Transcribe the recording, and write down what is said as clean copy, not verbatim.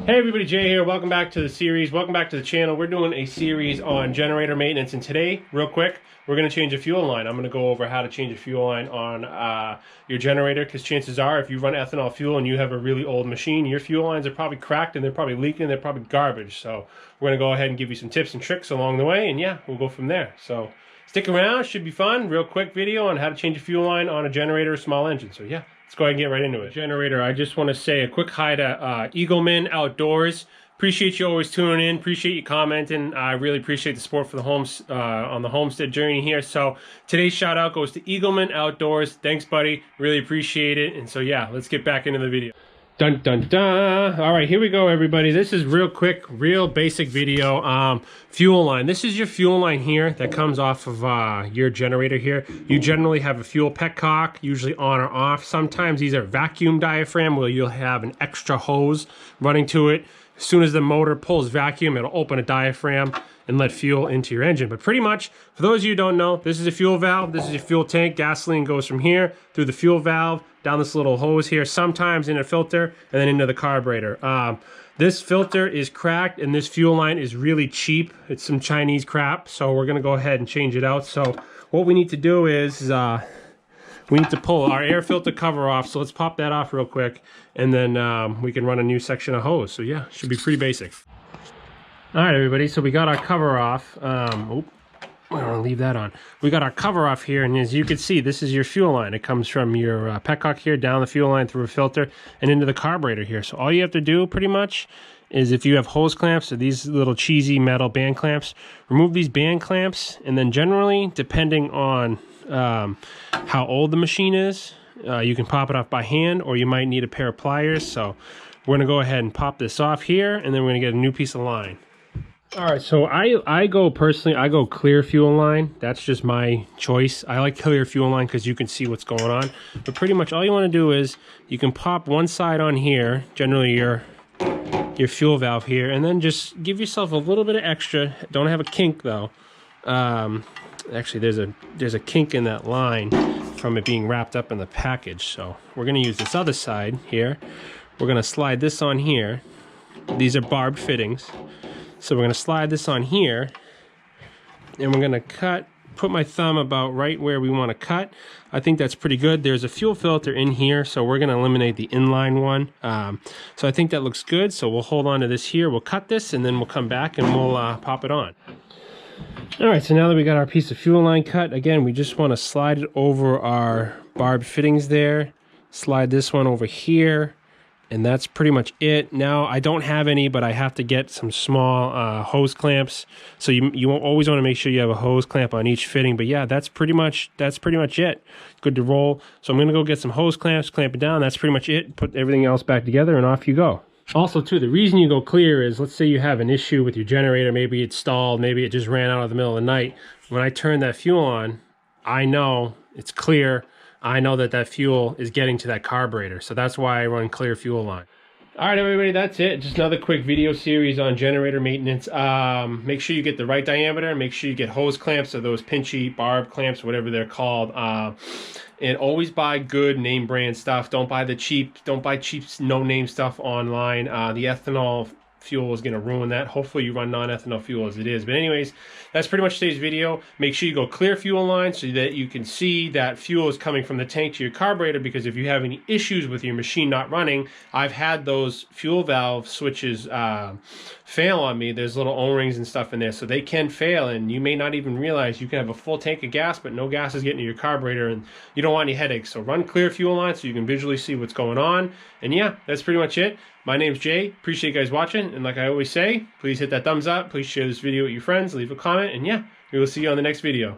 Hey everybody, Jay here. Welcome back to the series. Welcome back to the channel. We're doing a series on generator maintenance, and today, real quick, we're going to change a fuel line. I'm going to go over how to change a fuel line on your generator, because chances are if you run ethanol fuel and you have a really old machine, your fuel lines are probably cracked and they're probably leaking, they're probably garbage. So we're going to go ahead and give you some tips and tricks along the way, and yeah, we'll go from there. So stick around, should be fun. Real quick video on how to change a fuel line on a generator or small engine. So yeah, let's go ahead and get right into it. Generator, I just want to say a quick hi to Eagleman Outdoors. Appreciate you always tuning in. Appreciate you commenting. I really appreciate the support for the homes on the Homestead journey here. So today's shout out goes to Eagleman Outdoors. Thanks, buddy. Really appreciate it. And so yeah, let's get back into the video. Dun dun dun. All right, here we go, everybody. This is real quick, real basic video. Fuel line. This is your fuel line here that comes off of your generator here. You generally have a fuel petcock, usually on or off. Sometimes these are vacuum diaphragm where you'll have an extra hose running to it. As soon as the motor pulls vacuum, it'll open a diaphragm and let fuel into your engine. But pretty much, for those of you who don't know, this is a fuel valve, this is your fuel tank. Gasoline goes from here through the fuel valve, down this little hose here, sometimes in a filter, and then into the carburetor. This filter is cracked, and this fuel line is really cheap. It's some Chinese crap, so we're gonna go ahead and change it out. So what we need to do is, we need to pull our air filter cover off, so let's pop that off real quick, and then we can run a new section of hose. So yeah, should be pretty basic. All right, everybody, so we got our cover off. I don't want to leave that on. We got our cover off here, and as you can see, this is your fuel line. It comes from your petcock here, down the fuel line through a filter, and into the carburetor here. So all you have to do, pretty much, is if you have hose clamps or these little cheesy metal band clamps, remove these band clamps, and then generally, depending on how old the machine is, you can pop it off by hand, or you might need a pair of pliers. So we're gonna go ahead and pop this off here, and then we're gonna get a new piece of line. All right, so I go clear fuel line. That's just my choice. I like clear fuel line because you can see what's going on. But pretty much all you want to do is you can pop one side on here, generally your fuel valve here, and then just give yourself a little bit of extra. Don't have a kink though. Actually, there's a kink in that line from it being wrapped up in the package. So we're gonna use this other side here. We're gonna slide this on here. These are barbed fittings. So we're gonna slide this on here, and we're gonna put my thumb about right where we wanna cut. I think that's pretty good. There's a fuel filter in here, so we're gonna eliminate the inline one. So I think that looks good. So we'll hold on to this here. We'll cut this, and then we'll come back and we'll pop it on. All right, so now that we got our piece of fuel line cut, again, we just want to slide it over our barbed fittings there, slide this one over here, and that's pretty much it. Now, I don't have any, but I have to get some small hose clamps. So you always want to make sure you have a hose clamp on each fitting. But yeah, that's pretty much it. Good to roll. So I'm going to go get some hose clamps, clamp it down. That's pretty much it. Put everything else back together, and off you go. Also, too, the reason you go clear is, let's say you have an issue with your generator. Maybe it's stalled. Maybe it just ran out in the middle of the night. When I turn that fuel on, I know it's clear. I know that fuel is getting to that carburetor. So that's why I run clear fuel line. All right, everybody, that's it. Just another quick video series on generator maintenance. Make sure you get the right diameter. Make sure you get hose clamps or those pinchy barb clamps, whatever they're called. And always buy good name brand stuff. Don't buy cheap no name stuff online. The ethanol fuel is going to ruin that. Hopefully you run non-ethanol fuel as it is. But anyways, that's pretty much today's video. Make sure you go clear fuel line so that you can see that fuel is coming from the tank to your carburetor, because if you have any issues with your machine not running, I've had those fuel valve switches fail on me. There's little O-rings and stuff in there, so they can fail, and you may not even realize you can have a full tank of gas, but no gas is getting to your carburetor, and you don't want any headaches. So run clear fuel line so you can visually see what's going on. And yeah, that's pretty much it. My name's Jay. Appreciate you guys watching. And like I always say, please hit that thumbs up. Please share this video with your friends. Leave a comment. And yeah, we will see you on the next video.